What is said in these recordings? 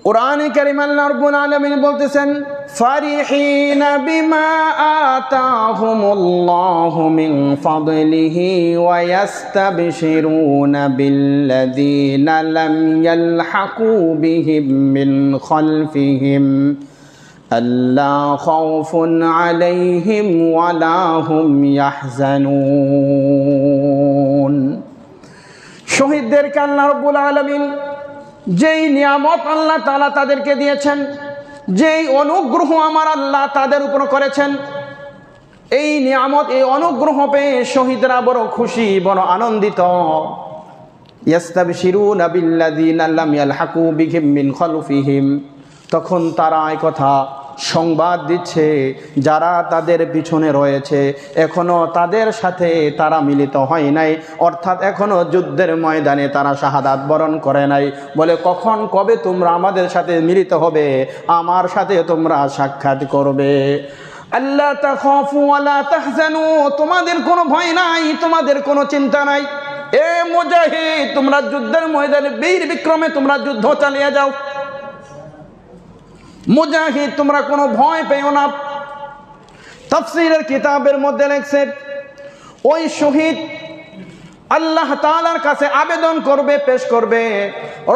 কুরআনে কারীম আল্লাহ রাব্বুল আলামিন বলতেছেন, ফারিহিনা বিমা আতাহুমুল্লাহু মিন ফাদলিহি ওয়া ইয়াস্তাবশিরুনা বিল্লাযীনা লাম ইয়ালহাকু বিহিম মিন খালফিহিম আল্লা খাউফুন আলাইহিম ওয়া লা হুম ইয়াহজানুন। শহীদদেরকে আল্লাহ রাব্বুল আলামিন যেই নিয়ামত আল্লাহ তাআলা তাদেরকে দিয়েছেন, যেই অনুগ্রহ আমার আল্লাহ তাদের উপর করেছেন, এই নিয়ামত, এই অনুগ্রহ পেয়ে শহীদরা বড় খুশি, বড় আনন্দিত। ইয়াস্তাবশিরুনা বিল্লাযীনা লাম ইয়ালহাকু বিহিম মিন খালফিহিম, তখন তারা এই কথা সংবাদ দিচ্ছে যারা তাদের পিছনে রয়েছে, এখনো তাদের সাথে তারা মিলিত হয় নাই, অর্থাৎ এখনো যুদ্ধের ময়দানে তারা শাহাদাত বরণ করে নাই। বলে কখন কবে তোমরা আমাদের সাথে মিলিত হবে, আমার সাথে তোমরা সাক্ষাৎ করবে। আল্লা তাখাফু ওয়া লা তাহজানু, তোমাদের কোনো ভয় নাই, তোমাদের কোনো চিন্তা নাই। এ মুজাহিদ, তোমরা যুদ্ধের ময়দানে বীর বিক্রমে তোমরা যুদ্ধ চালিয়ে যাও। মুজাহিদ, তোমরা কোনো ভয় পেও না। তাফসীরের কিতাবের মধ্যে লেখছে, ওই শহীদ আল্লাহ তাআলার কাছে আবেদন করবে, পেশ করবে,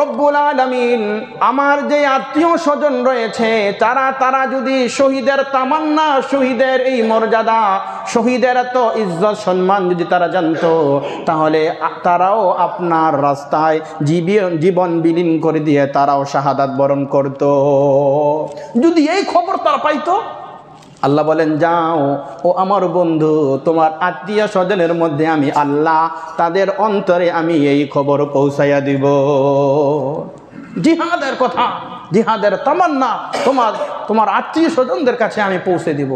রব্বুল আলামিন আমার যে আত্মীয় স্বজন রয়েছে তারা যদি শহীদের তামান্না, শহীদের এই মর্যাদা, শহীদের এত ইজ্জত সম্মান যদি তারা জানতো, তাহলে তারাও আপনার রাস্তায় জীবন বিলীন করে দিয়ে তারাও শাহাদাত বরণ করত। যদি এই খবর তারা পাইতো, আল্লাহ বলেন, যাও ও আমার বন্ধু, তোমার আত্মীয় স্বজনের মধ্যে আমি আল্লাহ তাদের অন্তরে আমি এই খবর পৌঁছাইয়া দিব। জিহাদের কথা, জিহাদের তামান্না তোমার আত্মীয় স্বজনদের কাছে আমি পৌঁছে দিব।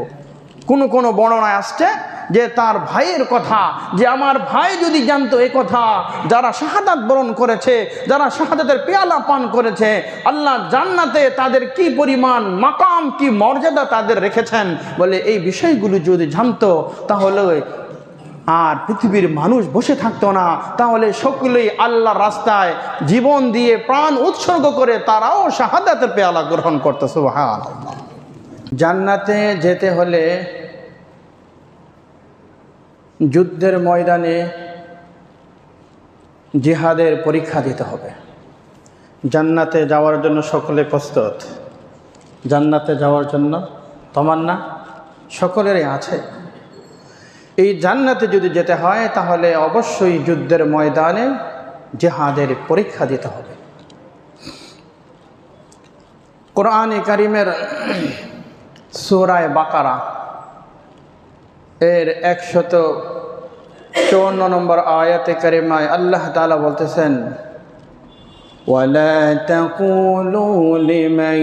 কোন বর্ণনায় আসছে যে তার ভাইয়ের কথা, যে আমার ভাই যদি জানতো এই কথা, যারা শাহাদাত বরণ করেছে, যারা শাহাদাতের পেয়ালা পান করেছে, আল্লাহ জান্নাতে তাদের কি পরিমাণ মাকাম, কি মর্যাদা তাদের রেখেছেন, বলে এই বিষয়গুলো যদি জানতো তাহলে আর পৃথিবীর মানুষ বসে থাকতো না, তাহলে সকলেই আল্লাহর রাস্তায় জীবন দিয়ে প্রাণ উৎসর্গ করে তারাও শাহাদাতের পেয়ালা গ্রহণ করতো। সুবহানাল্লাহ। জান্নাতে যেতে হলে যুদ্ধের ময়দানে জিহাদের পরীক্ষা দিতে হবে। জান্নাতে যাওয়ার জন্য সকলে প্রস্তুত, জান্নাতে যাওয়ার জন্য তামান্না সকলেরই আছে। এই জান্নাতে যদি যেতে হয় তাহলে অবশ্যই যুদ্ধের ময়দানে জিহাদের পরীক্ষা দিতে হবে। কোরআনে কারীমের সূরা বাকারা এর 154 নম্বর আয়াতে কারিমায় আল্লাহ তাআলা বলতেছেন, ওয়ালা তাকুলু লিমান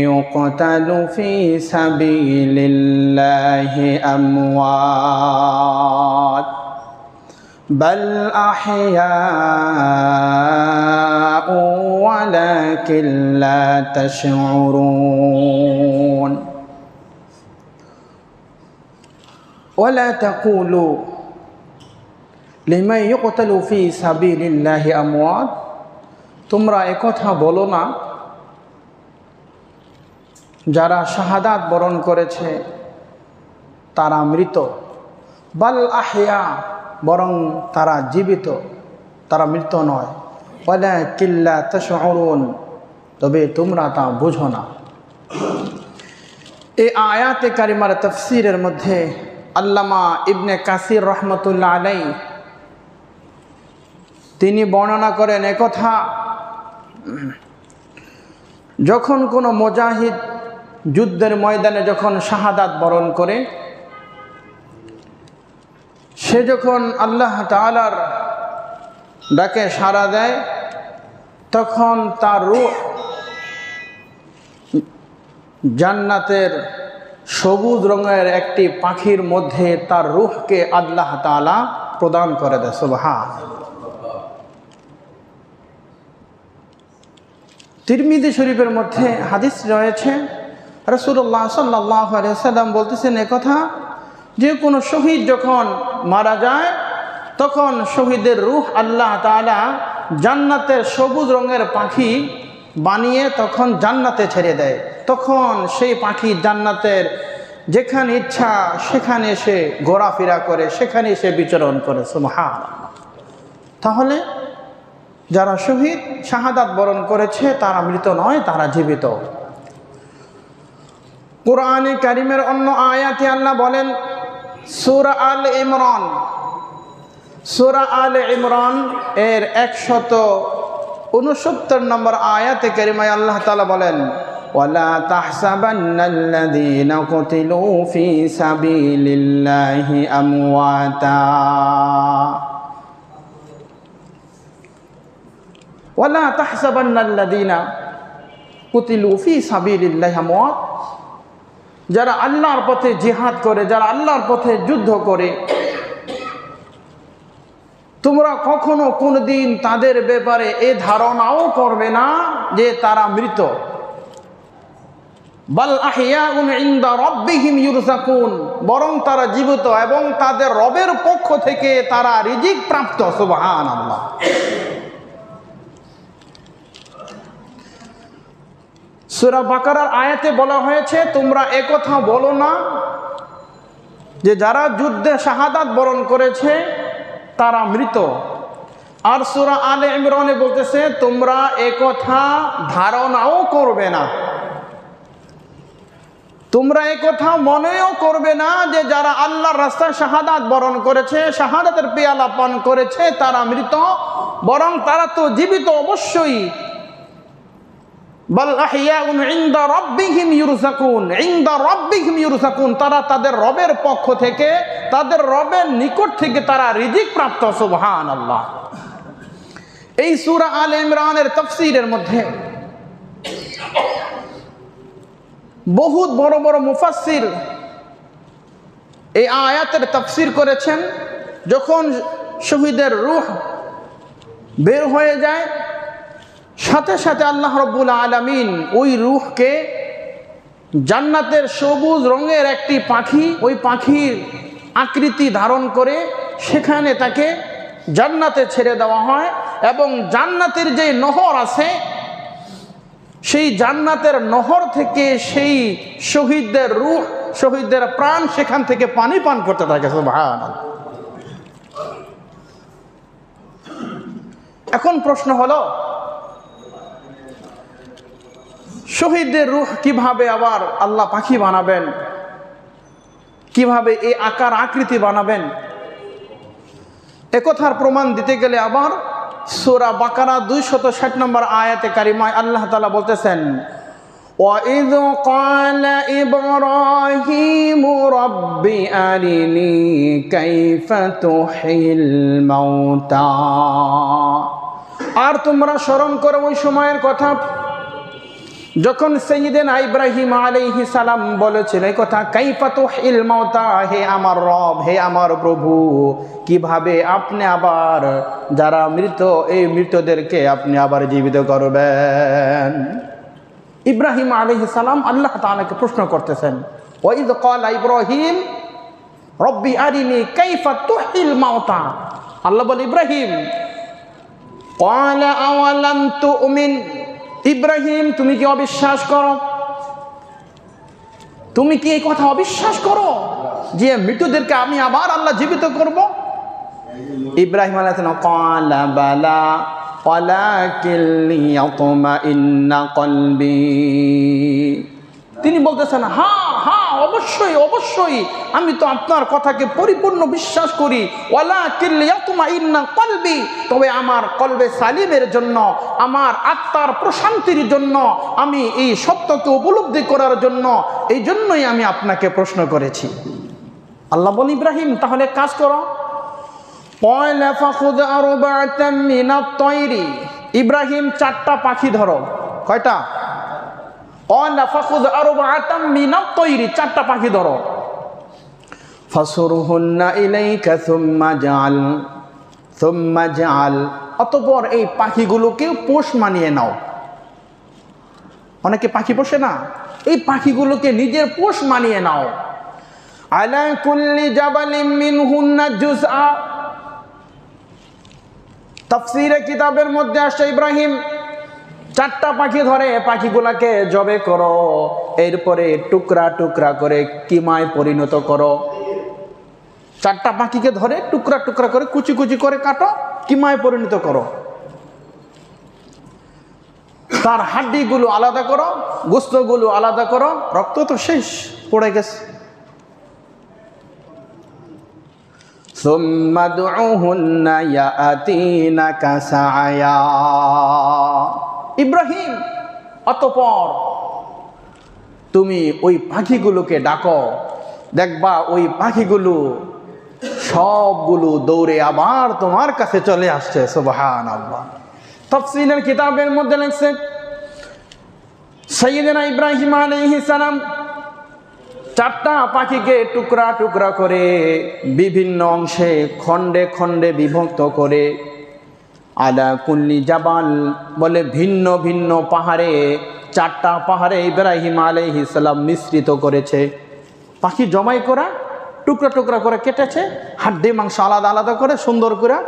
ইউকতালু ফি সাবিলিল্লাহি আমওয়াত বাল আহইয়াউ ওয়ালাকিন লা তাশউরুন। ওয়ালা তাকুলু লিমান ইউকতালু ফি সাবিলিল্লাহি আমওয়াত, তোমরা একথা বলো না যারা শাহাদাত বরণ করেছে তারা মৃত, বাল আহইয়া, বরং তারা জীবিত, তারা মৃত নয়। ওয়ালাকিন লা তাশউরুন, তবে তোমরা তা বুঝো না। এই আয়াতে কারিমার তাফসীরের মধ্যে আল্লামা ইবনে কাসির রহমতুল্লাহ আলাইহি তিনি বর্ণনা করেন একথা, যখন কোনো মুজাহিদ যুদ্ধের ময়দানে যখন শাহাদাত বরণ করে, সে যখন আল্লাহ তাআলার ডাকে সাড়া দেয়, তখন তার রূহ জান্নাতের সবুজ রঙের একটি পাখির মধ্যে তার রূহকে আল্লাহ তাআলা প্রদান করে দেয়। সুবহানাল্লাহ। তিরমিজি শরীফের মধ্যে হাদিস রয়েছে, রাসূলুল্লাহ সাল্লাল্লাহু আলাইহি ওয়াসাল্লাম বলতেছেন একথা, যে কোনো শহীদ যখন মারা যায় তখন শহীদের রূহ আল্লাহ তাআলা জান্নাতের সবুজ রঙের পাখি বানিয়ে তখন জান্নাতে ছেড়ে দেয়, তখন সেই পাখি জান্নাতের যেখানে ইচ্ছা সেখানে এসে ঘোরাফেরা করে, সেখানে এসে বিচরণ করে। সুবহানাল্লাহ। তাহলে যারা শহীদ শাহাদাত বরণ করেছে তারা মৃত নয়, তারা জীবিত। কুরআনে কারীমের অন্য আয়াতে আল্লাহ বলেন, সূরা আল ইমরান, সূরা আল ইমরান এর 169 নম্বর আয়াতে কারিমায় আল্লাহ তাআলা বলেন, ওয়ালা তাহসাবান্নাল্লাযীনা কুতিলু ফী সাবিলিল্লাহি আমওয়াতা, ওয়ালা তাহসাবান্নাল্লাযীনা কুতিলু ফী সাবিলিল্লাহি আমওয়াত। যারা আল্লাহর পথে জিহাদ করে, যারা আল্লাহর পথে যুদ্ধ করে, তোমরা কখনো কোনদিন তাদের ব্যাপারে এ ধারণাও করবে না যে তারা মৃত। বাল আহইয়াউন ইনদা রাব্বিহিম ইউরযাকুন, বরং তারা জীবিত এবং তাদের রবের পক্ষ থেকে তারা রিজিক প্রাপ্ত। সুবহানাল্লাহ। সূরা বাকারার আয়াতে বলা হয়েছে, তোমরা একথা বলো না যে যারা যুদ্ধে শাহাদাত বরণ করেছে তারা মৃত। আর সূরা আলে ইমরানে বলতেছে, তোমরা একথা ধারণাও করবে না, তোমরা একথা মনেও করবে না যে যারা আল্লাহর রাস্তায় শাহাদাত বরণ করেছে, শাহাদাতের পেয়ালা পান করেছে তারা মৃত, বরং তারা তো জীবিত অবশ্যই। বাল আহইয়াউন ইনদা রাব্বিহিম ইউরযাকুন, ইনদা রাব্বিহিম ইউরযাকুন, তারা তাদের রবের পক্ষ থেকে, তাদের রবের নিকট থেকে তারা রিজিক প্রাপ্ত। সুবহানাল্লাহ। এই সূরা আলে ইমরানের তাফসীরের মধ্যে বহুত বড় বড় মুফাসসির এই আয়াতের তাফসীর করেছেন। যখন শহীদের রূহ বের হয়ে যায়, সাথে সাথে আল্লাহ রাব্বুল আলামিন ওই রূহকে জান্নাতের সবুজ রঙের একটি পাখি, ওই পাখির আকৃতি ধারণ করে সেখানে তাকে জান্নাতে ছেড়ে দেওয়া হয়, এবং জান্নাতের যে নহর আছে সেই জান্নাতের নহর থেকে সেই শহীদদের রূহ, শহীদদের প্রাণ সেখান থেকে পানি পান করতে থাকে। সুবহানাল্লাহ। এখন প্রশ্ন হলো, শহীদদের রূহ কিভাবে আবার আল্লাহ পাখি বানাবেন, কিভাবে এই আকার আকৃতি বানাবেন? একথার প্রমাণ দিতে গেলে আবার সূরা বাকারা 260 নম্বর আয়াতে কারিমায় আল্লাহ তাআলা বলতেছেন, وَإِذْ قَالَ إِبْرَاهِيمُ رَبِّ أَرِنِي كَيْفَ تُحْيِي الْمَوْتَى। আর তোমরা স্মরণ করো ওই সময়ের কথা যখন সাইয়্যিদানা ইব্রাহিম আলাইহিস সালাম বলেছিল এই কথা, কাইফা তুহিল মাউতা, হে আমার রব, হে আমার প্রভু, কিভাবে আপনি আবার যারা মৃত এই মৃতদেরকে আপনি আবার জীবিত করবেন। ইব্রাহিম আলাইহিস সালাম আল্লাহ তাআলাকে প্রশ্ন করতেছেন, ওয়াইদ ক্বালা ইব্রাহিম রব্বি আরিনি কাইফা তুহিল মাউতা। আল্লাহ বলে, ইব্রাহিম, ক্বালা আওয়ালাম তুমিন, ইব্রাহিম তুমি কি অবিশ্বাস করো? তুমি কি এই কথা অবিশ্বাস করো যে মৃতদেরকে আমি আবার আল্লাহ জীবিত করব? ইব্রাহিম আলাইহিস সালাম ক্বালা বালা ওয়ালাকিন লিয়াতমাইন্না কলবি, তিনি বলতেছেন, হ্যাঁ হ্যাঁ অবশ্যই অবশ্যই আমি তো আপনার কথাকে পরিপূর্ণ বিশ্বাস করি, ওয়ালাকিন লিয়াতমাইন্না কলবি, তবে আমার কলবে সালিমের জন্য, আমার আত্মার প্রশান্তির জন্য, আমি এই সত্যকে উপলব্ধি করার জন্য, এই জন্যই আমি আপনাকে প্রশ্ন করেছি। আল্লাহ বলেন, ইব্রাহিম তাহলে কাজ করো। ক্বালা ফাখুয আরবা'তাম মিনাত তায়রি, ইব্রাহিম 4টা পাখি ধরো। কয়টা? ক্বালা ফাখুয আরবা'তাম মিনাত তায়রি, 4টা পাখি ধরো। ফাসুরহুন্না ইলাইকা সুম্মা জাআল, অতঃপর এই পাখিগুলোকে পোষ মানিয়ে নাও। অনেকে পাখি পোষে না, এই পাখিগুলোকে নিজের পোষ মানিয়ে নাও। আলা কুল্লি জাবালিন মিনহুন্না জুজআ, তাফসীরে কিতাবের মধ্যে আসে ইব্রাহিম 4টা পাখি ধরে পাখিগুলাকে জবে করো, এরপরে টুকরা টুকরা করে কিমায় পরিণত করো। 4টা পাখিকে ধরে টুকরা টুকরা করে কুচি কুচি করে কাটো, কিমায় পরিণত করো। তার হাড্ডিগুলো আলাদা করো, গোস্তগুলো আলাদা করো, রক্ত তো শেষ পড়ে গেছে। সুম্মা দুউহুন্না ইয়াতিনাকা সাআয়া। ইব্রাহিম, অতঃপর তুমি ওই পাখিগুলোকে ডাকো, দেখবা ওই পাখিগুলো সবগুলো দৌড়ে আবার তোমার কাছে চলে আসছে। সুবহানাল্লাহ। তাফসীরের কিতাবের মধ্যে লেখছে সাইয়েদনা ইব্রাহিম আলাইহিস সালাম 4টা পাখিকে টুকরা টুকরা করে বিভিন্ন অংশে খণ্ডে খণ্ডে বিভক্ত করে আলা কুল্লি জাবাল বলে ভিন্ন ভিন্ন পাহাড়ে, 4টা পাহাড়ে ইব্রাহিম আলাইহিস সালাম মিশ্রিত করেছে। পাখি জমাই করা টুকরা টুকরা করে কেটেছে, হাড্ডি মাংস আলাদা আলাদা করে সুন্দর করে।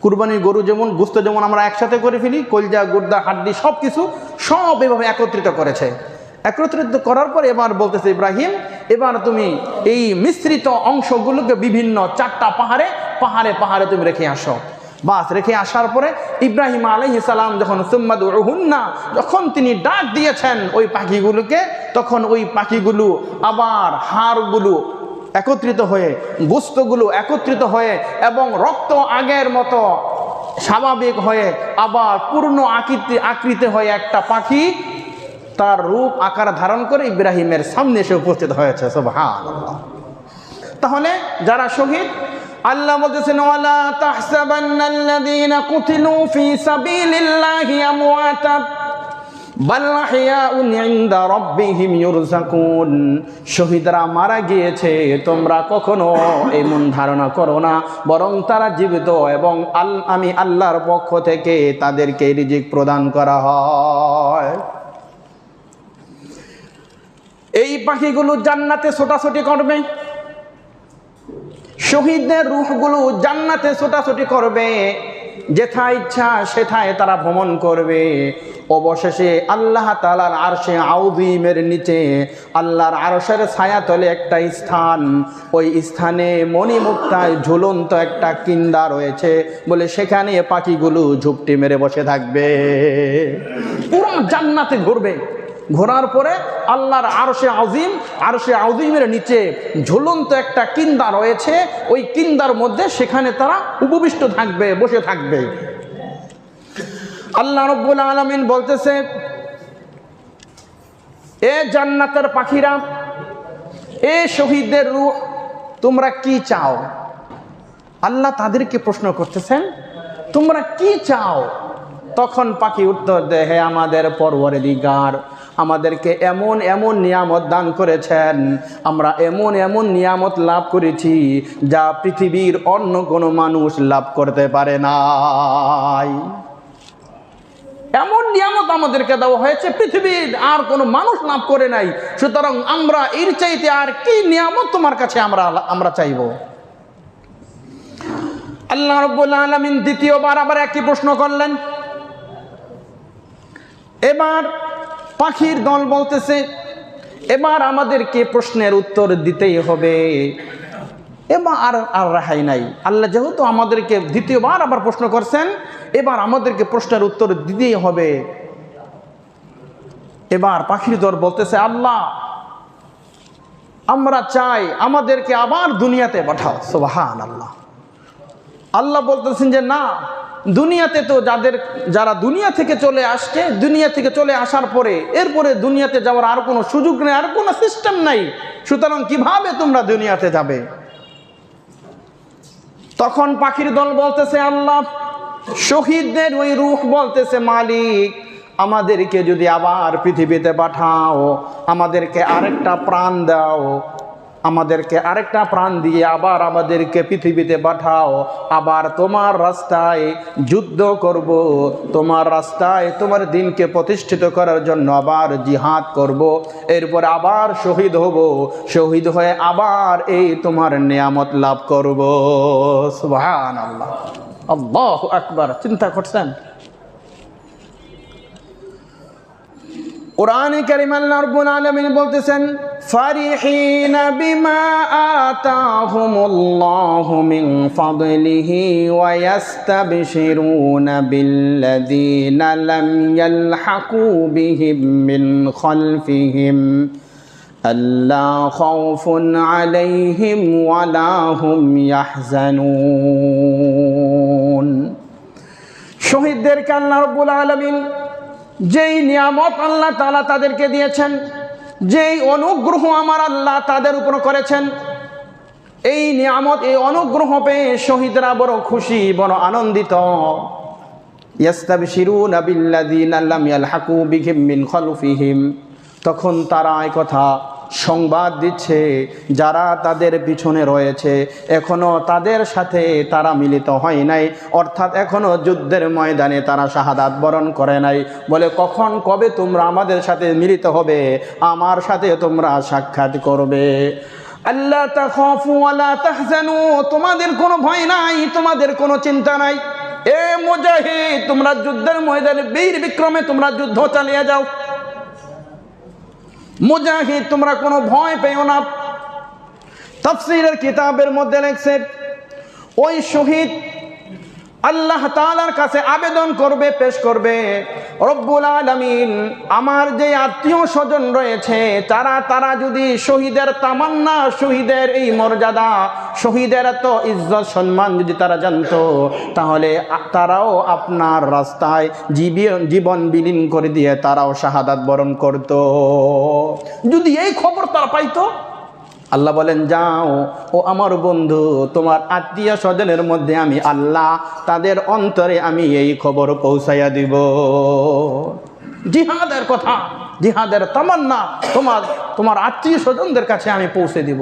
কুরবানির গরু যেমন গোস্ত যেমন আমরা একসাথে করে ফেলি, কলজা গুর্দা হাড্ডি সব কিছু সব এভাবে একত্রিত করেছে। একত্রিত করার পর এবার বলতেছে ইব্রাহিম, এবার তুমি এই মিশ্রিত অংশগুলোকে বিভিন্ন 4টা পাহাড়ে পাহাড়ে পাহাড়ে তুমি রেখে আসো। বাস রেখে আসার পরে ইব্রাহিম আলাইহিস সালাম যখন সুম্মা দুউহুন্না, যখন তিনি ডাক দিয়েছেন ওই পাখিগুলোকে, তখন ওই পাখিগুলো আবার হাড়গুলো একত্রিত হয়ে, গোস্তগুলো একত্রিত হয়ে এবং রক্ত আগের মতো স্বাভাবিক হয়ে আবার পূর্ণ আকৃতি হয়ে একটা পাখি তার রূপ আকার ধারণ করে ইব্রাহিমের সামনে এসে উপস্থিত হয়েছে। সুবহানাল্লাহ। তাহলে যারা শহীদ, আল্লাহ বলতেছেন ওয়ালা তাহসাবান্নাল্লাযীনা কুতিলু ফি সাবিলিল্লাহি আমওয়াতা বাল আহইয়াউন ইনদা রাব্বিহিম ইউরযাকুন। শহীদরা মারা গিয়েছে, তোমরা কখনো এমন ধারণা করো না, বরং তারা জীবিত এবং আমি আল্লাহর পক্ষ থেকে তাদেরকে রিজিক প্রদান করা হয়। এই পাখিগুলো জান্নাতে ছোটাছুটি করবে, শহীদদের রূহগুলো জান্নাতে ছোটাছুটি করবে, যেথায় ইচ্ছা সেথায় তারা ভ্রমণ করবে। অবশেষে আল্লাহ তাআলার আরশে আযীমের নিচে, আল্লাহর আরশের ছায়াতলে একটা স্থান, ওই স্থানে মণিমুক্তায় ঝুলন্ত একটা কিন্দা রয়েছে বলে সেখানে পাখিগুলো ঝুপটি মেরে বসে থাকবে, পুরো জান্নাতে ঘুরবে। ঘোরার পরে আল্লাহর আরশে আযীমের নিচে ঝুলন্ত একটা কিন্দা রয়েছে, ওই কিন্দার মধ্যে সেখানে তারা উপবিষ্ট থাকবে, বসে থাকবে। আল্লাহ রাব্বুল আলামিন বলতেছে, এ জান্নাতের পাখিরা, এ শহীদদের রূহ, তোমরা কি চাও? আল্লাহ তাদেরকে প্রশ্ন করতেছেন, তোমরা কি চাও? তখন পাখি উত্তর দেয়, হে আমাদের পরওয়ারদিগার, আমাদেরকে এমন এমন নিয়ামত দান করেছেন, আমরা এমন এমন নিয়ামত লাভ করেছি যা পৃথিবীর অন্য কোনো মানুষ লাভ করতে পারে নাই। এমন নিয়ামত আমাদেরকে দেওয়া হয়েছে পৃথিবীর আর কোনো মানুষ লাভ করে নাই, সুতরাং আমরা এর চাইতে আর কি নিয়ামত তোমার কাছে আমরা চাইব? আল্লাহ রাব্বুল আলামিন দ্বিতীয়বার আবার একই প্রশ্ন করলেন। এবার পাখির দল বলতেছে, এবার আমাদেরকে প্রশ্নের উত্তর দিতেই হবে, এবার আর রেহাই নাই। আল্লাহ যেহেতু আমাদেরকে দ্বিতীয়বার আবার প্রশ্ন করছেন, এবার আমাদেরকে প্রশ্নের উত্তর দিতেই হবে। এবার পাখির দল বলতেছে, আল্লাহ আমরা চাই আমাদেরকে আবার দুনিয়াতে পাঠাও। সুবহানাল্লাহ। আল্লাহ বলতেছেন যে না, দুনিয়াতে তো যারা দুনিয়া থেকে চলে আসছে, দুনিয়া থেকে চলে আসার পরে এরপরে দুনিয়াতে যাওয়ার আর কোনো সুযোগ নেই, আর কোনো সিস্টেম নাই, সুতরাং কিভাবে তোমরা দুনিয়াতে যাবে? তখন পাখির দল বলতেছে, আল্লাহ শহীদদের ওই রূহ বলতেছে, মালিক আমাদেরকে যদি আবার পৃথিবীতে পাঠাও, আমাদেরকে আরেকটা প্রাণ দাও, আমাদেরকে আরেকটা প্রাণ দিয়ে আবার আমাদেরকে পৃথিবীতে পাঠাও, আবার তোমার রাস্তায় যুদ্ধ করব, তোমার রাস্তায় তোমার দ্বীনকে প্রতিষ্ঠিত করার জন্য আবার জিহাদ করব, এরপর আবার শহীদ হব, শহীদ হয়ে আবার এই তোমার নিয়ামত লাভ করব। সুবহানাল্লাহ, আল্লাহু আকবার। চিন্তা করছেন কুরআনে কারীম আল্লাহ রাব্বুল আলামিন বলতেছেন, ফারিহিনা বিমা আতাহুমুল্লাহু মিন ফাদলিহি ওয়া ইয়াস্তাবশিরুনা বিল্লাযীনা লাম ইয়ালহাকু বিহিম মিন খালফিহিম আল্লা খাউফুন আলাইহিম ওয়া লা হুম ইয়াহজানুন। শহীদদেরকে আল্লাহ রাব্বুল আলামিন যেই নিয়ামত আল্লাহ তাআলা তাদেরকে দিয়েছেন, যেই অনুগ্রহ আমার আল্লাহ তাদের উপর করেছেন, এই নিয়ামত, এই অনুগ্রহ পেয়ে শহীদরা বড় খুশি, বড় আনন্দিত। ইয়াস্তাবশিরুনা বিল্লাযীনা লাম ইয়ালহাকু বিহিম মিন খালফিহিম, তখন তারা এই কথা সংবাদ দিচ্ছে যারা তাদের পিছনে রয়েছে, এখনো তাদের সাথে তারা মিলিত হয় নাই, অর্থাৎ এখনো যুদ্ধের ময়দানে তারা শাহাদাত বরণ করে নাই। বলে কখন কবে তোমরা আমাদের সাথে মিলিত হবে, আমার সাথে তোমরা সাক্ষাৎ করবে। আল্লাহ তাখাফু ওয়া লা তাহজানু, তোমাদের কোনো ভয় নাই, তোমাদের কোনো চিন্তা নাই। এ মুজাহিদ, তোমরা যুদ্ধের ময়দানে বীর বিক্রমে তোমরা যুদ্ধ চালিয়ে যাও। মুজাহিদ, তোমরা কোনো ভয় পেও না। তাফসীরের কিতাবের মধ্যে লেখছে, ওই শহীদ আল্লাহ তাআলার কাছে আবেদন করবে, পেশ করবে, রব্বুল আলামিন আমার যে আত্মীয় স্বজন রয়েছে তারা যদি শহীদের তামান্না, শহীদের এই মর্যাদা, শহীদের এত ইজ্জত সম্মান যদি তারা জানতো, তাহলে তারাও আপনার রাস্তায় জীবন বিলীন করে দিয়ে তারাও শাহাদাত বরণ করত। যদি এই খবর তারা পাইতো, আল্লাহ বলেন, যাও ও আমার বন্ধু, তোমার আত্মীয় স্বজনের মধ্যে আমি আল্লাহ তাদের অন্তরে আমি এই খবর পৌঁছাইয়া দিব। জিহাদের কথা, জিহাদের তামান্না তোমার আত্মীয় স্বজনদের কাছে আমি পৌঁছে দিব।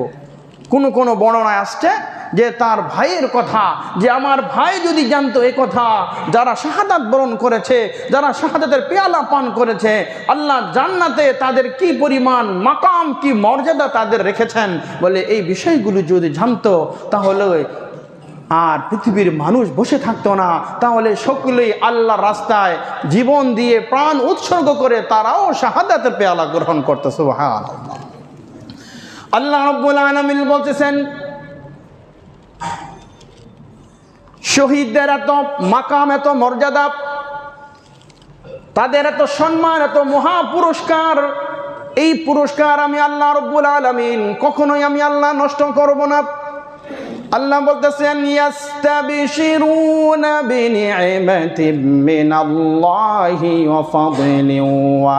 কোন বর্ণনায় আসছে যে তার ভাইয়ের কথা, যে আমার ভাই যদি জানতো এই কথা, যারা শাহাদাত বরণ করেছে, যারা শাহাদাতের পেয়ালা পান করেছে, আল্লাহ জান্নাতে তাদের কি পরিমাণ মাকাম, কি মর্যাদা তাদের রেখেছেন, বলে এই বিষয়গুলো যদি জানতো তাহলে আর পৃথিবীর মানুষ বসে থাকতো না, তাহলে সকলেই আল্লাহর রাস্তায় জীবন দিয়ে প্রাণ উৎসর্গ করে তারাও শাহাদাতের পেয়ালা গ্রহণ করতো। সুবহানাল্লাহ। আল্লাহ রাব্বুল আলামিন বলতেছেন, শহীদদের এত মাকাম, এত মর্যাদা, তাদের এত সম্মান, এত মহা পুরস্কার, এই পুরস্কার আমি আল্লাহ রাব্বুল আলামিন কখনোই আমি আল্লাহ নষ্ট করব না। আল্লাহ বলতেছেন, ইয়াস্তাবশিরুনা বিনি'মাতিন মিনাল্লাহি ওয়া ফাদলিন ওয়া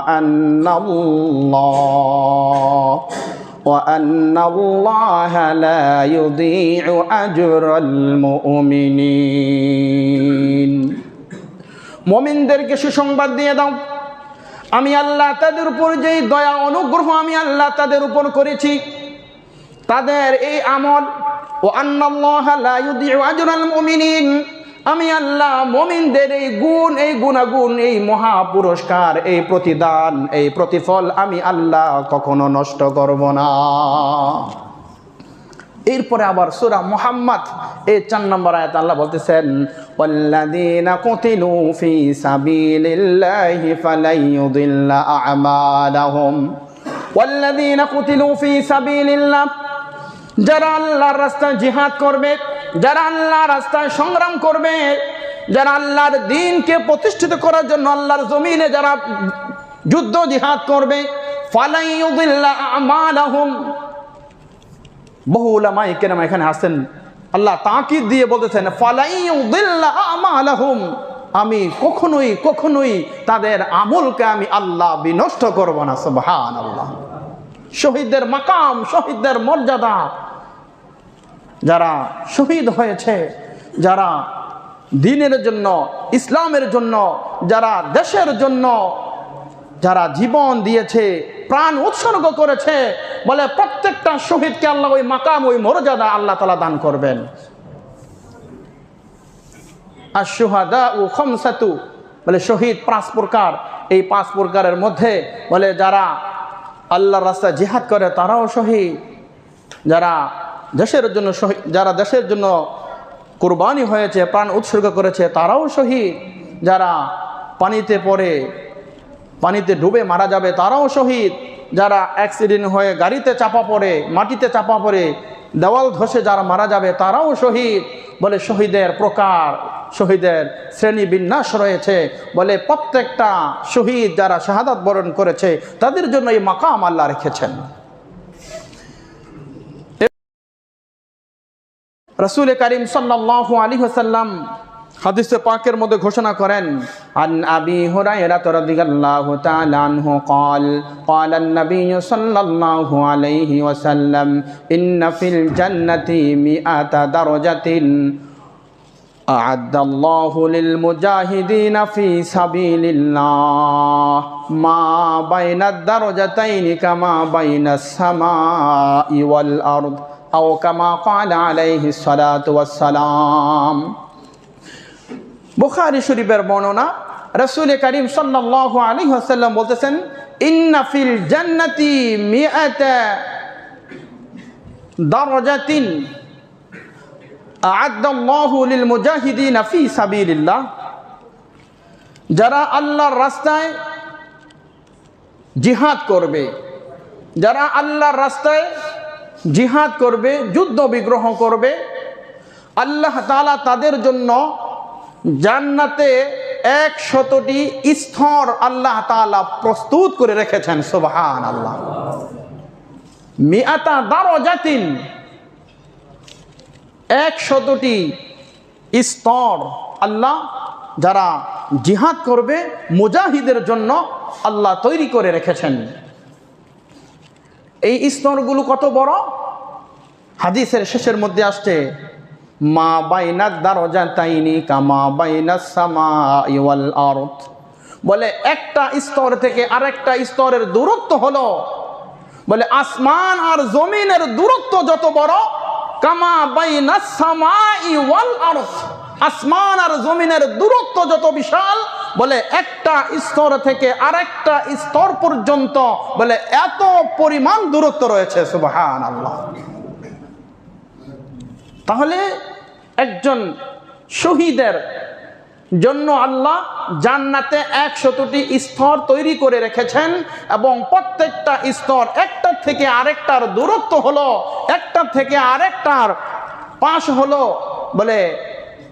আন্নাল্লাহা লা ইউযী'ু আজরাল মুমিনিন। মুমিনদেরকে সুসংবাদ দিয়ে দাও, আমি আল্লাহ তাদের উপর যেই দয়া অনুগ্রহ আমি আল্লাহ তাদের উপর করেছি, তাদের এই আমল, ও আন্নাল্লাহা লা ইউযী'ু আজরাল মুমিনিন, আমি আল্লাহ মুমিনদের এই গুণ, এই গুণাগুণ, এই মহা পুরস্কার, এই প্রতিদান, এই প্রতিফল আমি আল্লাহ কখনো নষ্ট করব না। এরপরে আবার সূরা মুহাম্মদ এই 4 নম্বর আয়াত আল্লাহ বলতেছেন, ওয়াল্লাযীনা কুতিলু ফী সাবিলিল্লাহি ফালাই ইউদিল্লা আ'মালাহুম। ওয়াল্লাযীনা কুতিলু ফী সাবিলিল্লাহ, যারা আল্লাহর রাস্তায় জিহাদ করবে, যারা আল্লাহর রাস্তায় সংগ্রাম করবে, যারা আল্লাহর দ্বীনকে প্রতিষ্ঠিত করার জন্য আল্লাহর জমিনে যারা যুদ্ধ জিহাদ করবে, ফালাই ইউদিল্লা আ'মালাহুম। বহু উলামায়ে কেরাম এখানে আসেন, আল্লাহ তাকিদ দিয়ে বলতেছেন, ফালাই ইউদিল্লা আ'মালাহুম, আমি কখনোই তাদের আমলকে আমি আল্লাহ বিনষ্ট করব না। সুবহানাল্লাহ। শহীদদের মাকাম, শহীদদের মর্যাদা, যারা শহীদ হয়েছে, যারা দ্বীনের জন্য, ইসলামের জন্য, যারা দেশের জন্য যারা জীবন দিয়েছে, প্রাণ উৎসর্গ করেছে, বলে প্রত্যেকটা শহীদকে আল্লাহ ওই মাকাম, ওই মর্যাদা আল্লাহ তাআলা দান করবেন। আশ-শুহাদাউ খামসাতু, বলে শহীদ 5 প্রকার। এই 5 প্রকারের মধ্যে বলে যারা আল্লাহর রাস্তায় জিহাদ করে তারাও শহীদ, যারা দেশের জন্য শহীদ, যারা দেশের জন্য কুরবানি হয়েছে, প্রাণ উৎসর্গ করেছে তারাও শহীদ, যারা পানিতে পড়ে পানিতে ডুবে মারা যাবে তারাও শহীদ, যারা অ্যাক্সিডেন্ট হয়ে গাড়িতে চাপা পড়ে, মাটিতে চাপা পড়ে, দেওয়াল ধসে যারা মারা যাবে তারাও শহীদ। বলে শহীদের প্রকার, শহীদের শ্রেণী বিন্যাস রয়েছে। বলে প্রত্যেকটা শহীদ যারা শাহাদাত বরণ করেছে তাদের জন্য এই মাকাম আল্লাহ রেখেছেন। রাসূল করিম সাল্লাল্লাহু আলাইহি ওয়াসাল্লাম হাদিসে পাকের মধ্যে ঘোষণা করেন, আন আবি হুরায়রা রাদিয়াল্লাহু তাআলা আনহু قال قال النبي صلى الله عليه وسلم ان في الجنه 100 درجه أعد الله للمجاهدين في سبيل الله ما بين الدرجتين كما بين السماء والأرض أو كما قال عليه الصلاة والسلام। বুখারী শরীফের বর্ণনা, রাসূল করিম সাল্লাল্লাহু আলাইহি ওয়াসাল্লাম বলতেছেন, ইন্না ফিল জান্নাতি মিআতা দারাজাতিন আ'আদাল্লাহু লিল মুজাহিদিনা ফি সাবিলিল্লাহ। যারা আল্লাহর রাস্তায় জিহাদ করবে, যারা আল্লাহর রাস্তায় জিহাদ করবে, যুদ্ধ বিগ্রহ করবে, আল্লাহ তাআলা তাদের জন্য জান্নাতে 100টি স্তর আল্লাহ তাআলা প্রস্তুত করে রেখেছেন। সুবহানাল্লাহ। মিআতা দারাজাতিন, 100টি স্তর আল্লাহ যারা জিহাদ করবে মুজাহিদের জন্য আল্লাহ তৈরি করে রেখেছেন। এই স্তরগুলো কত বড়? হাদিসের শেষের মধ্যে আসছে, মা বাইনাদ দারাজাতাইনি কামা বাইনাস সামাই ওয়াল আরদ। বলে একটা স্তর থেকে আরেকটা স্তরের দূরত্ব হলো, বলে আসমান আর জমিনের দূরত্ব যত বড়, কামা বাইনাস সামাই ওয়াল আরদ, আসমান আর জমিনের দূরত্ব যত বিশাল, বলে একটা স্তর থেকে আরেকটা স্তর পর্যন্ত বলে এত পরিমাণ দূরত্ব রয়েছে। সুবহানাল্লাহ। তাহলে একজন শহীদের জন্য আল্লাহ জান্নাতে 100টি স্তর তৈরি করে রেখেছেন এবং প্রত্যেকটা স্তর একটার থেকে আরেকটার দূরত্ব হলো, একটার থেকে আরেকটার পাশ হলো বলে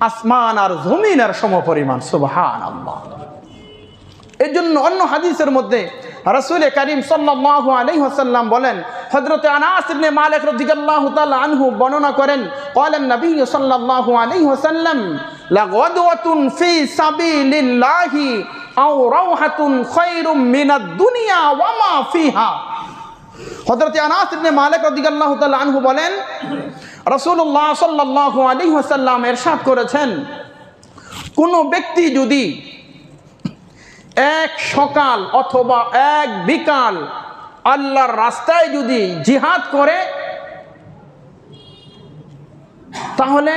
আসমান আর জমিনের সমপরিমাণ। সুবহানাল্লাহ। এর জন্য অন্য হাদিসের মধ্যে রাসূল করিম সাল্লাল্লাহু আলাইহি ওয়াসাল্লাম বলেন, হযরত আনাস ইবনে মালিক রাদিয়াল্লাহু তাআলা আনহু বর্ণনা করেন, ক্বালা নবী সাল্লাল্লাহু আলাইহি ওয়াসাল্লাম লাগাদওয়াতুন ফি সাবিলিল্লাহি আও রাওহাতুন খায়রুম মিনাদ দুনিয়া ওয়া মা ফিহা। হযরত আনাস ইবনে মালিক রাদিয়াল্লাহু তাআলা আনহু বলেন, রাসূলুল্লাহ সাল্লাল্লাহু আলাইহি ওয়াসাল্লাম ইরশাদ করেছেন, কোন ব্যক্তি যদি এক সকাল অথবা এক বিকাল আল্লাহর রাস্তায় যদি জিহাদ করে, তাহলে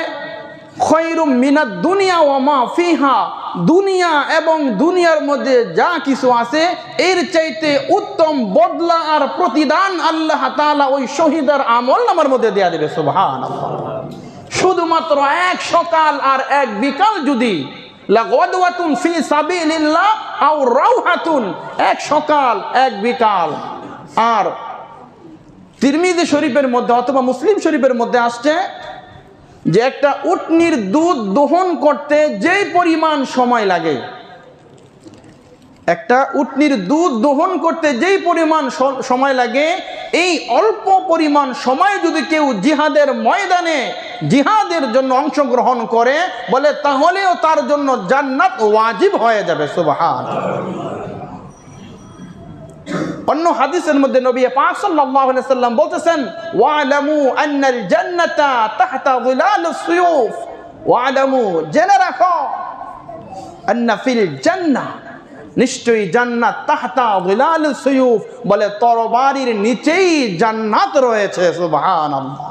খায়রুম মিনাদ দুনিয়া ওয়া মা ফিহা, দুনিয়া এবং দুনিয়ার মধ্যে যা কিছু আছে এর চাইতে উত্তম বদলা আর প্রতিদান আল্লাহ তাআলা ওই শহীদের আমলনামার মধ্যে দেয়া দেবে। সুবহানাল্লাহ। শুধুমাত্র এক সকাল আর এক বিকাল যদি, লাগাদওয়াতুন ফি সাবিলিল্লাহ আও রাওহাতুন, এক সকাল এক বিকাল। আর তিরমিজি শরীফের মধ্যে অথবা মুসলিম শরীফের মধ্যে আসছে যে একটা উটনির দুধ দহন করতে যেই পরিমাণ সময় লাগে, একটা উটনির দুধ দহন করতে যেই পরিমাণ সময় লাগে, এই অল্প পরিমাণ সময় যদি কেউ জিহাদের ময়দানে জিহাদের জন্য অংশগ্রহণ করে, বলে তাহলেও তার জন্য জান্নাত ওয়াজিব হয়ে যাবে। সুবহানাল্লাহ। অন্য হাদিসের মধ্যে নবী পাক সাল্লাল্লাহু আলাইহি ওয়াসাল্লাম বলতেছেন, ওয়ালামু আন্নাল জান্নাতা তাহতা যিলালিস সুয়ুফ, ওয়ালামু, জেনে রাখো, আন্না ফিল জান্নাহ, নিশ্চয়ই জান্নাত, তাহতা যিলালিস সুয়ুফ, বলে তরবারির নিচেই জান্নাত রয়েছে। সুবহানাল্লাহ।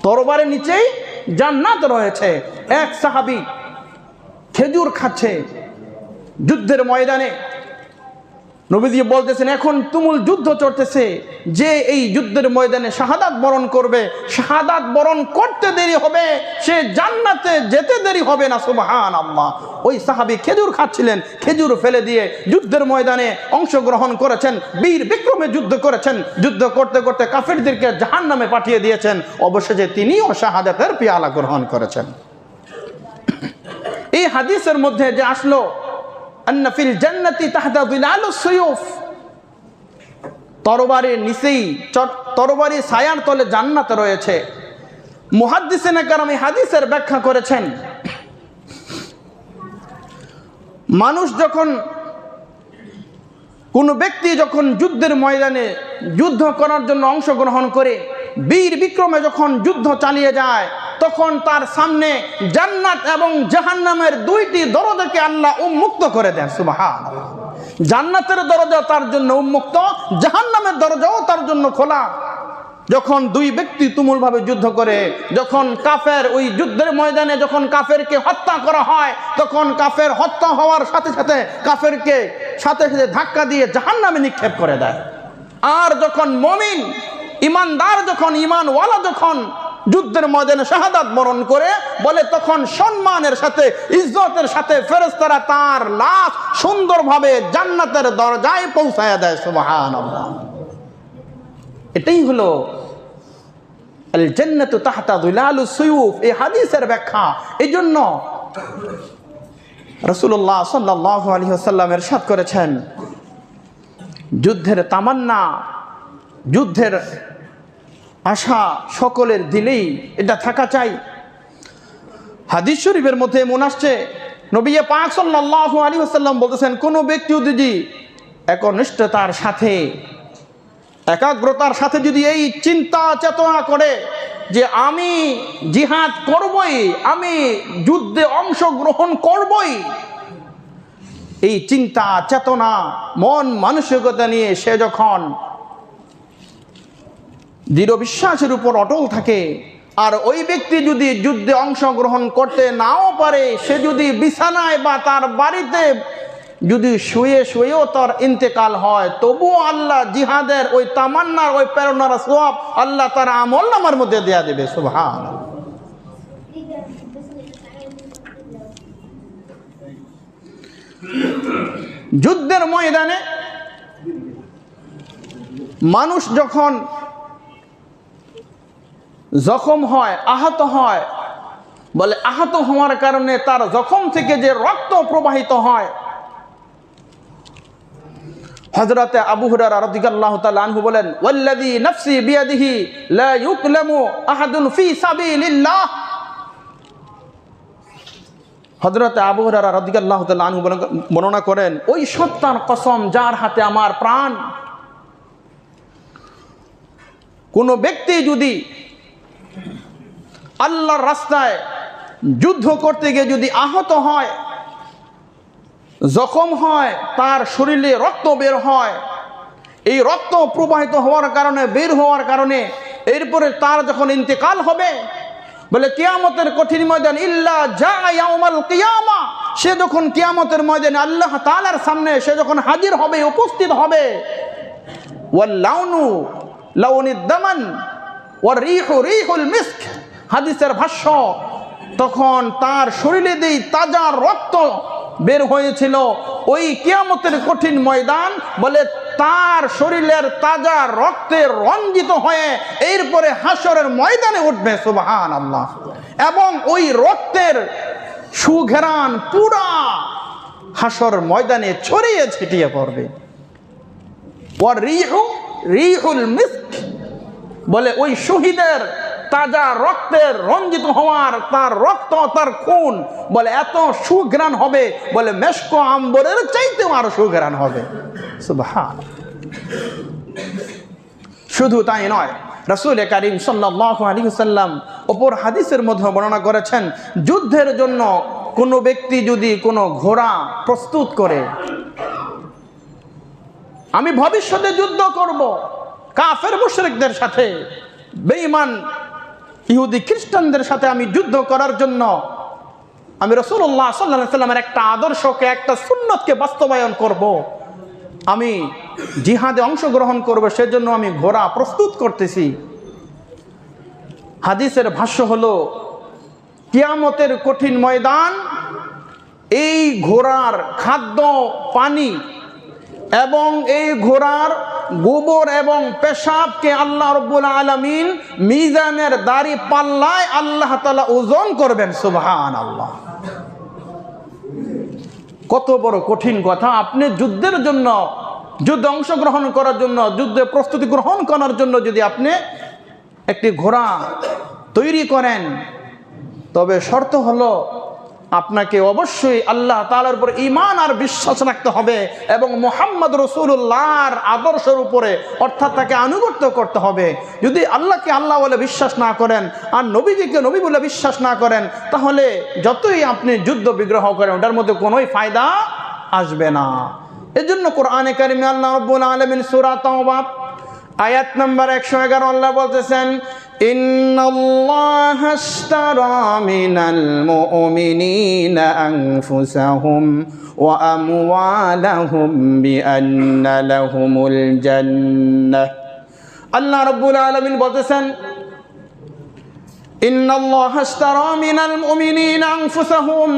তরবারির নিচেই জান্নাত রয়েছে। এক সাহাবী খেজুর খাচ্ছে যুদ্ধের ময়দানে, নবীজি বলতেছেন এখন তুমুল যুদ্ধ চলতেছে, যে এই যুদ্ধের ময়দানে শাহাদাত বরণ করবে, শাহাদাত বরণ করতে দেরি হবে, সে জান্নাতে যেতে দেরি হবে না। সুবহানাল্লাহ। ওই সাহাবী খেজুর খাচ্ছিলেন, খেজুর ফেলে দিয়ে যুদ্ধের ময়দানে অংশগ্রহণ করেছেন, বীর বিক্রমে যুদ্ধ করেছেন, যুদ্ধ করতে করতে কাফেরদেরকে জাহান্নামে পাঠিয়ে দিয়েছেন, অবশেষে তিনিও শাহাদাতের পেয়ালা গ্রহণ করেছেন। এই হাদিসের মধ্যে যে আসলো আন্না ফিল জান্নাতি তাহতা যিলালুস সুয়ুফ, তরবারির নিচেই, তরবারি ছায়ার তলে জান্নাত রয়েছে। মুহাদ্দিসিনে কেরাম এই হাদিসের ব্যাখ্যা করেছেন, মানুষ যখন, কোন ব্যক্তি যখন যুদ্ধের ময়দানে যুদ্ধ করার জন্য অংশগ্রহণ করে, বীর বিক্রমে যখন যুদ্ধ চালিয়ে যায়, তখন তার সামনে জান্নাত এবং জাহান্নামের দুইটি দরজাকে আল্লাহ উন্মুক্ত করে দেন। সুবহানাল্লাহ। জান্নাতের দরজা তার জন্য উন্মুক্ত, জাহান্নামের দরজাও তার জন্য খোলা। যখন দুই ব্যক্তি তুমুলভাবে যুদ্ধ করে, যখন কাফের ওই যুদ্ধের ময়দানে যখন কাফেরকে হত্যা করা হয়, তখন কাফের হত্যা হওয়ার সাথে সাথে কাফেরকে সাথে সাথে ধাক্কা দিয়ে জাহান্নামে নিক্ষেপ করে দেয়। আর যখন মুমিন ইমানদার, যখন ইমানওয়ালা যখন যুদ্ধের ময়দানে শাহাদাত বরণ করে, বলে তখন সম্মানের সাথে, ইজ্জতের সাথে ফেরেশতারা তার লাশ সুন্দরভাবে জান্নাতের দরজায় পৌঁছায় দেয়। সুবহানাল্লাহ। এটাই হলো আল জান্নাতু তাহতা যিলালুস সুয়ুফ, এই হাদিসের ব্যাখ্যা। এই জন্য রাসূলুল্লাহ সাল্লাল্লাহু আলাইহি ওয়াসাল্লাম ইরশাদ করেছেন, যুদ্ধের তামান্না, যুদ্ধের আশা সকলের দিলেই এটা থাকা চাই। হাদিস শরীফের মধ্যে এমন আসছে, নবী পাক সাল্লাল্লাহু আলাইহি ওয়াসাল্লাম বলতেছেন, কোন ব্যক্তি যদি একনিষ্ঠতার সাথে, একাগ্রতার সাথে যদি এই চিন্তা চেতনা করে যে আমি জিহাদ করবই, আমি যুদ্ধে অংশগ্রহণ করবই, এই চিন্তা চেতনা মন মানসিকতা নিয়ে সে যখন দৃঢ় বিশ্বাসের উপর অটল থাকে, আর ওই ব্যক্তি যদি যুদ্ধে অংশগ্রহণ করতে নাও পারে, সে যদি বিছানায় বা তার বাড়িতে যদি শুয়ে শুয়েও তার ইন্তেকাল হয়, তবুও আল্লাহ জিহাদের ওই তামান্নার ওই প্রেরণার সওয়াব আল্লাহ তার আমলনামার মধ্যে দেয়া দেবে। সুবহানাল্লাহ। যুদ্ধের ময়দানে মানুষ যখন জখম হয়, আহত হয়, বলে আহত হওয়ার কারণে তার জখম থেকে যে রক্ত প্রবাহিত হয়, হযরতে আবু হুরায়রা রাদিয়াল্লাহু তাআলা আনহু বলেন, ওয়াল্লাযী নাফসি বিয়াদিহি লা ইউকলামু আহাদুন ফি সাবিলিল্লাহ। হযরতে আবু হুরায়রা রাদিয়াল্লাহু তাআলা আনহু বর্ণনা করেন, ওই সত্তার কসম যার হাতে আমার প্রাণ, কোন ব্যক্তি যদি আল্লাহর রাস্তায় যুদ্ধ করতে গিয়ে যদি আহত হয়, জখম হয়, তার শরীরে রক্ত বের হয়, এই রক্ত প্রবাহিত হওয়ার কারণে, বের হওয়ার কারণে এরপরে তার যখন ইন্তেকাল হবে, বলে কিয়ামতের কঠিন ময়দান, ইল্লা জা ইয়াউমাল কিয়ামা, সে যখন কিয়ামতের ময়দানে আল্লাহ তাআলার সামনে সে যখন হাজির হবে, উপস্থিত হবে, ওয়াল লাউনু লাউনিদ দামান ওয়ার রিহু রিহুল মিস্ক, হাদিসের ভাষ্য, তখন তার শরীরে যেই তাজা রক্ত বের হয়েছিল, ওই কিয়ামতের কঠিন ময়দান, বলে তার শরীরের তাজা রক্তে রঞ্জিত হয়ে এরপরে হাসরের ময়দানে উঠবে। সুবহানাল্লাহ। এবং ওই রক্তের সুঘেরান পুরা হাসর ময়দানে ছড়িয়ে ছিটিয়ে পড়বে। ওয়ার রিহু রিহুল মিস্ক, বলে ওই শহীদের তাজা রক্তের রঞ্জিত হওয়ার তার রক্ত, তার খুন, বলে এত সুঘ্রাণ হবে, বলে মেশক আম্বরের চাইতেও আরো সুঘ্রাণ হবে। সুবহানাল্লাহ। শুধু তাই নয়, রাসূল কারীম সাল্লাল্লাহু আলাইহি ওয়াসাল্লাম অপর হাদিসের মধ্যে বর্ণনা করেছেন, যুদ্ধের জন্য কোনো ব্যক্তি যদি কোনো ঘোড়া প্রস্তুত করে, আমি ভবিষ্যতে যুদ্ধ করব কাফের মুশরিকদের সাথে, বেঈমান ইহুদি খ্রিস্টানদের সাথে আমি যুদ্ধ করার জন্য আমি রাসূলুল্লাহ সাল্লাল্লাহু আলাইহি ওয়াসাল্লামের একটা আদর্শকে, একটা সুন্নতকে বাস্তবায়ন করব, আমি জিহাদে অংশগ্রহণ করব, সেজন্য আমি ঘোড়া প্রস্তুত করতেছি। হাদিসের ভাষ্য হলো, কিয়ামতের কঠিন ময়দান এই ঘোড়ার খাদ্য পানি এবং এই ঘোড়ার গোবর এবং পেশাবকে আল্লাহ রাব্বুল আলামিন মিজানের দাড়ি পাল্লায় আল্লাহ তাআলা ওজন করবেন। সুবহানাল্লাহ, কত বড় কঠিন কথা! আপনি যুদ্ধের জন্য, যুদ্ধে অংশগ্রহণ করার জন্য, যুদ্ধে প্রস্তুতি গ্রহণ করার জন্য যদি আপনি একটি ঘোড়া তৈরি করেন, তবে শর্ত হলো আপনাকে অবশ্যই আল্লাহ তাআলার উপর ঈমান আর বিশ্বাস রাখতে হবে এবং মুহাম্মদ রাসূলুল্লাহর আদর্শের উপরে, অর্থাৎ তাকে আনুগত্য করতে হবে। যদি আল্লাহকে আল্লাহ বলে বিশ্বাস না করেন আর নবীজিকে নবী বলে বিশ্বাস না করেন, তাহলে যতই আপনি যুদ্ধ বিগ্রহ করেন, ওটার মধ্যে কোনোই ফায়দা আসবে না। এজন্য কোরআনে কারিমে আল্লাহ রাব্বুল আলামিন সূরা তাওবা আয়াত নাম্বার 111 আল্লাহ বলতেছেন, ইন্নাল্লাহা আশতারা মিনাল মুমিনিনা আনফুসাহুম ওয়া আমওয়ালাহুম বিআন্না লাহুমুল জান্নাহ। আল্লাহ রাব্বুল আলামিন বলতেছেন, ইন্নাল্লাহা আশতারা মিনাল মুমিনিনা আনফুসাহুম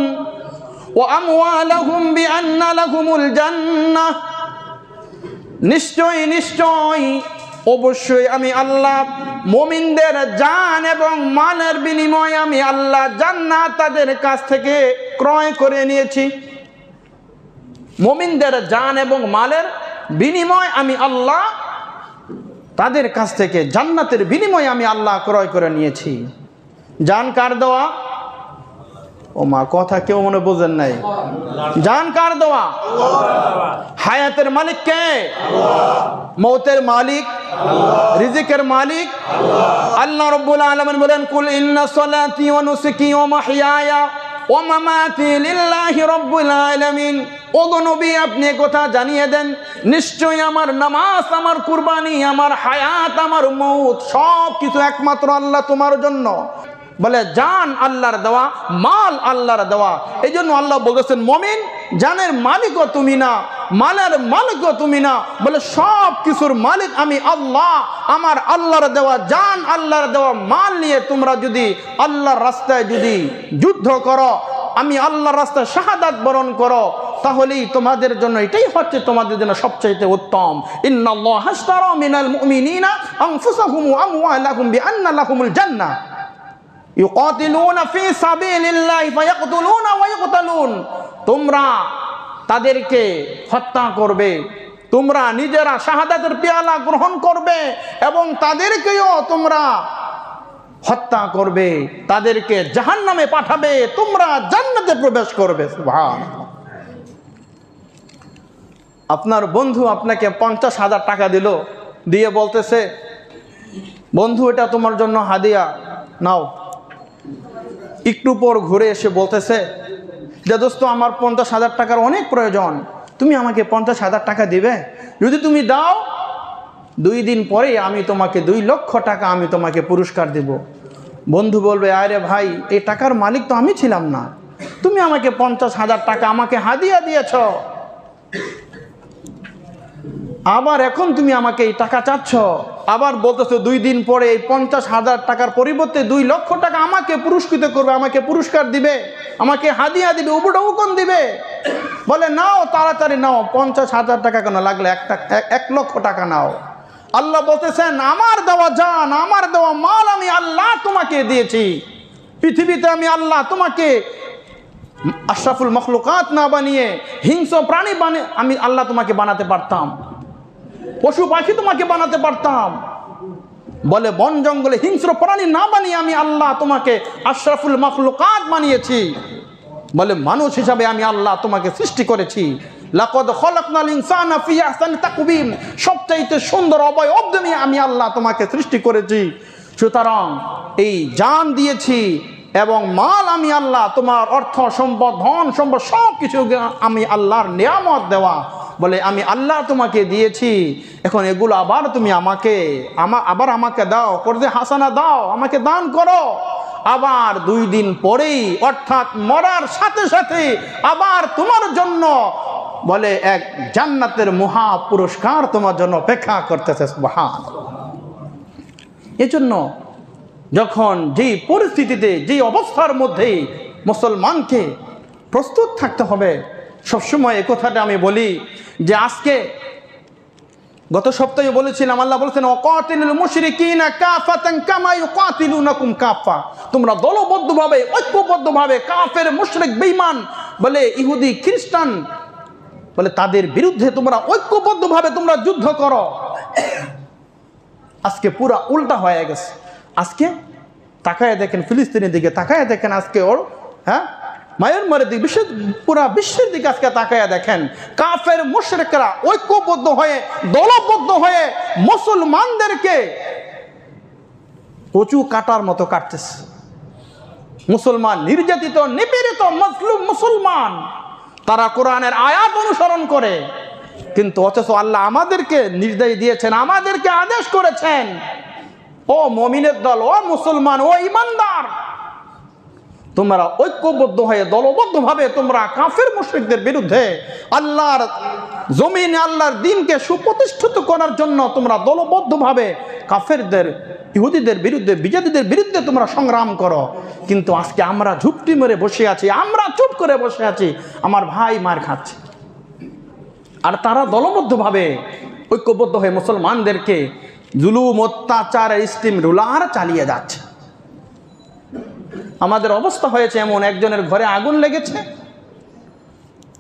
ওয়া আমওয়ালাহুম বিআন্না লাহুমুল জান্নাহ। নিশ্চয় নিশ্চয় অবশ্যই আমি আল্লাহ মুমিনদের জান এবং মালের বিনিময়ে আমি আল্লাহ জান্নাত তাদের কাছ থেকে ক্রয় করে নিয়েছি। মুমিনদের জান এবং মালের বিনিময় আমি আল্লাহ তাদের কাছ থেকে জান্নাতের বিনিময়ে আমি আল্লাহ ক্রয় করে নিয়েছি। জান কার দেওয়া? ও মা, কথা কেউ মনে বোঝেন নাই। জান কার দেওয়া? হায়াতের মালিক কে? মৌতের মালিক, রিজিকের মালিক আল্লাহ রাব্বুল আলামিন বলেন, কুল ইন্না সলাতি ওয়া নুসুকি ওয়া মাহইয়ায়া ওয়া মামাতি লিল্লাহি রাব্বিল আলামিন। ও নবী, আপনি কথা জানিয়ে দেন, নিশ্চয়ই আমার নামাজ, আমার কুরবানি, আমার হায়াত, আমার মৌত সব কিছু একমাত্র আল্লাহ তোমার জন্য। বলে জান আল্লাহর দেওয়া, মাল আল্লাহর দেওয়া। এই জন্য আল্লাহ বলেছেন, মুমিন জানের মালিকও তুমি না, মালের মালিকও তুমি না, বলে সব কিছুর মালিক আমি আল্লাহ। আমার আল্লাহর দেওয়া জান, আল্লাহর দেওয়া মাল নিয়ে তোমরা যদি আল্লাহর রাস্তায় যদি যুদ্ধ করো, আমি আল্লাহর রাস্তায় শাহাদাত বরণ করো, তাহলেই তোমাদের জন্য এটাই হচ্ছে তোমাদের জন্য সবচেয়ে উত্তম। ইন্নাল্লাহা আশতারা মিনাল মুমিনিনা আনফুসাহুম ওয়া আমওয়ালাহুম বিআন্না লাহুমুল জান্নাহ ইউকাতিলুনা ফি সাবিলিল্লাহি ফায়াকতুলুনা ওয়া ইউকতালুন। তোমরা তাদেরকে হত্যা করবে, তোমরা নিজেরা শাহাদাতের পেয়ালা গ্রহণ করবে এবং তাদেরকেও তোমরা হত্যা করবে, তাদেরকে জাহান্নামে পাঠাবে, তোমরা জান্নাতে প্রবেশ করবে। সুবহানাল্লাহ। আপনার বন্ধু আপনাকে 50,000 টাকা দিল, দিয়ে বলতেছে, বন্ধু এটা তোমার জন্য হাদিয়া, নাও। একটু পর ঘুরে এসে বলতেছে, যে দোস্ত আমার 50,000 টাকার অনেক প্রয়োজন, তুমি আমাকে 50,000 টাকা দিবে? যদি তুমি দাও, 2 দিন পরে আমি তোমাকে 2 লক্ষ টাকা আমি তোমাকে পুরস্কার দেব। বন্ধু বলবে, আরে ভাই, এই টাকার মালিক তো আমি ছিলাম না, তুমি আমাকে 50,000 টাকা আমাকে হাদিয়া দিয়েছ, আবার এখন তুমি আমাকে এই টাকা চাচ্ছ। আবার বলতেছো 2 দিন পরে এই 50,000 টাকার পরিবর্তে 2 লক্ষ টাকা আমাকে পুরস্কৃত করবে, আমাকে পুরস্কার দিবে, আমাকে হাদিয়া দিবে, উপঢৌকন দিবে। বলে নাও, তাড়াতাড়ি নাও, 50,000 টাকা কেন, লাগলে 1 লক্ষ টাকা নাও। আল্লাহ বলতেছেন, আমার দেওয়া জান, আমার দেওয়া মাল আমি আল্লাহ তোমাকে দিয়েছি। পৃথিবীতে আমি আল্লাহ তোমাকে আশরাফুল মখলুকাত না বানিয়ে হিংস্র প্রাণী বানিয়ে আমি আল্লাহ তোমাকে বানাতে পারতাম, পশু পাখি তোমাকে বানাতে পারতাম। বলে বন জঙ্গলে হিংস্র প্রাণী না বানিয়ে আমি আল্লাহ তোমাকে আশরাফুল মখলুকাত বানিয়েছি। বলে মানুষ হিসাবে আমি আল্লাহ তোমাকে সৃষ্টি করেছি। লাকাদ খলাকনাল ইনসানা ফি আহসানি তাকওয়িম, সবচাইতে সুন্দর অবয়ব দিয়ে আমি আল্লাহ তোমাকে সৃষ্টি করেছি। সুতরাং এই জান দিয়েছি এবং মাল আমি আল্লাহ, তোমার অর্থ সম্পদ, ধন সম্পদ সব কিছু আমি আল্লাহর নিয়ামত দেওয়া। বলে আমি আল্লাহ তোমাকে দিয়েছি, এখন এগুলো আবার তুমি আবার আমাকে দাও, করতে হাসানা দাও, আমাকে দান করো। আবার 2 দিন পরেই, অর্থাৎ মরার সাথে সাথে আবার তোমার জন্য বলে এক জান্নাতের মহা পুরস্কার তোমার জন্য অপেক্ষা করতেছে। সুবহানাল্লাহ। এজন্য যখন যেই পরিস্থিতিতে যেই অবস্থার মধ্যে মুসলমানকে প্রস্তুত থাকতে হবে, সবসময় এ কথাটা আমি বলি যে আজকে গত সপ্তাহে বলেছিলাম, আল্লাহ বলেছেন ওয়াকাতিলুল মুশরিকিনা কাফাতান কামা ইউকাতিলুনাকুম কাফা, তোমরা দলবদ্ধভাবে ঐক্যবদ্ধভাবে কাফের মুশরিক বেঈমান বলে ইহুদি খ্রিস্টান বলে তাদের বিরুদ্ধে তোমরা ঐক্যবদ্ধভাবে তোমরা যুদ্ধ করো। আজকে পুরা উল্টা হয়ে গেছে। আজকে তাকায় দেখেন ফিলিস্তিনের দিকে, তাকায় দেখেন আজকে ওর মায়ানমারের দিকে, পুরা বিশ্বের দিকে আজকে তাকায় দেখেন কাফের মুশরিকরা ঐক্যবদ্ধ হয়ে দলবদ্ধ হয়ে মুসলমানদেরকে কচু কাটার মতো কাটতেছে। মুসলমান নির্যাতিত নিপীড়িত মজলুম মুসলমান, তারা কোরআনের আয়াত অনুসরণ করে, কিন্তু অথচ আল্লাহ আমাদেরকে নির্দেশ দিয়েছেন, আমাদেরকে আদেশ করেছেন, ও মুমিনের দল, ও মুসলমান, ও ঈমানদার, তোমরা ঐক্যবদ্ধ হয়ে দলবদ্ধভাবে তোমরা কাফের মুশরিকদের বিরুদ্ধে আল্লাহর জমিনে আল্লাহর দ্বীনকে সুপ্রতিষ্ঠিত করার জন্য তোমরা দলবদ্ধভাবে কাফেরদের ইহুদিদের বিরুদ্ধে বিজাতিদের বিরুদ্ধে তোমরা সংগ্রাম করো। কিন্তু আজকে আমরা ঝুপটি মেরে বসে আছি, আমরা চুপ করে বসে আছি, আমার ভাই মার খাচ্ছে, আর তারা দলবদ্ধভাবে ঐক্যবদ্ধ হয়ে মুসলমানদেরকে জুলুম অত্যাচারের স্টিম রুলার চালিয়ে যাচ্ছে। আমাদের অবস্থা হয়েছে এমন, একজনের ঘরে আগুন লেগেছে,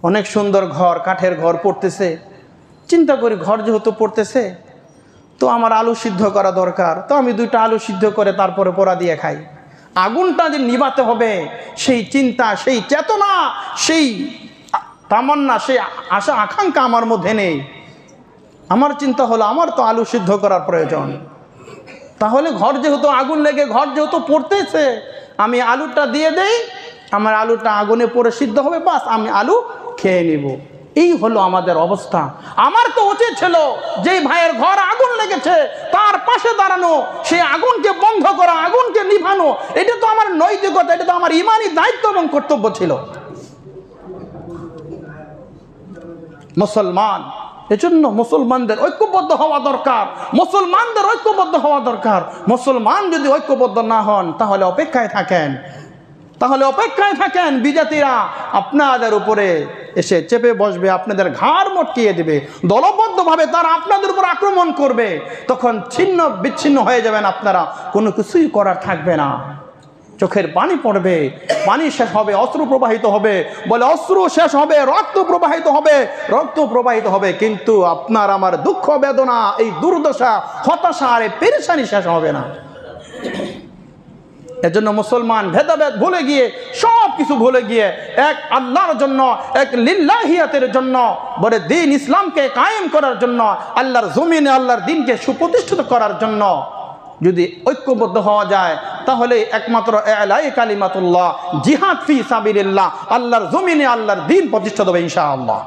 অনেক সুন্দর ঘর, কাঠের ঘর পড়তেছে, চিন্তা করি ঘর যেহেতু পড়তেছে তো আমার আলু সিদ্ধ করা দরকার, তো আমি 2টা আলু সিদ্ধ করে তারপরে পোড়া দিয়ে খাই। আগুনটা যে নিভাতে হবে সেই চিন্তা, সেই চেতনা, সেই তামান্না, সেই আশা আকাঙ্ক্ষা আমার মধ্যে নেই। আমার চিন্তা হলো আমার তো আলু সিদ্ধ করার প্রয়োজন, তাহলে ঘর যেহেতু আগুন লেগে ঘর যেহেতু পড়তেছে আমি আলুটা দিয়ে দেই, আমার আলুটা আগুনে পড়ে সিদ্ধ হবে, বাস আমি আলু খেয়ে নিব। এই হলো আমাদের অবস্থা। আমার তো উচিত ছিল যেই ভাইয়ের ঘর আগুন লেগেছে তার পাশে দাঁড়ানো, সেই আগুনকে বন্ধ করা, আগুনকে নিভানো, এটা তো আমার নৈতিকতা, এটা তো আমার ইমানি দায়িত্ব এবং কর্তব্য ছিল। মুসলমান, এজন্য মুসলমানদের ঐক্যবদ্ধ হওয়া দরকার, মুসলমানদের ঐক্যবদ্ধ হওয়া দরকার। মুসলমান যদি ঐক্যবদ্ধ না হন তাহলে অপেক্ষায় থাকেন, তাহলে অপেক্ষায় থাকেন, বিজাতিরা আপনাদের উপরে এসে চেপে বসবে, আপনাদের ঘাড় মটকিয়ে দেবে, দলবদ্ধভাবে তারা আপনাদের উপর আক্রমণ করবে, তখন ছিন্ন বিচ্ছিন্ন হয়ে যাবেন আপনারা, কোনো কিছুই করার থাকবে না। চোখের পানি পড়বে, পানি শেষ হবে, অশ্রু প্রবাহিত হবে, বলে অশ্রু শেষ হবে, রক্ত প্রবাহিত হবে, রক্ত প্রবাহিত হবে, কিন্তু আপনার আমার দুঃখ বেদনা, এই দুর্দশা, হতাশা আর এই পেরেশানি শেষ হবে না। এজন্য মুসলমান ভেদাভেদ ভুলে গিয়ে, সব কিছু ভুলে গিয়ে এক আল্লাহর জন্য, এক লিল্লাহিয়াতের জন্য, বলে দ্বীন ইসলামকে কায়েম করার জন্য, আল্লাহর জমিনে আল্লাহর দ্বীনকে সুপ্রতিষ্ঠিত করার জন্য যদি ঐক্যবদ্ধ হওয়া যায় তাহলে একমাত্র ইলাই কালিমাতুল্লাহ, জিহাদ ফি সাবিলিল্লাহ, আল্লাহর জমিনে আল্লাহর দ্বীন প্রতিষ্ঠিত হবে ইনশাআল্লাহ।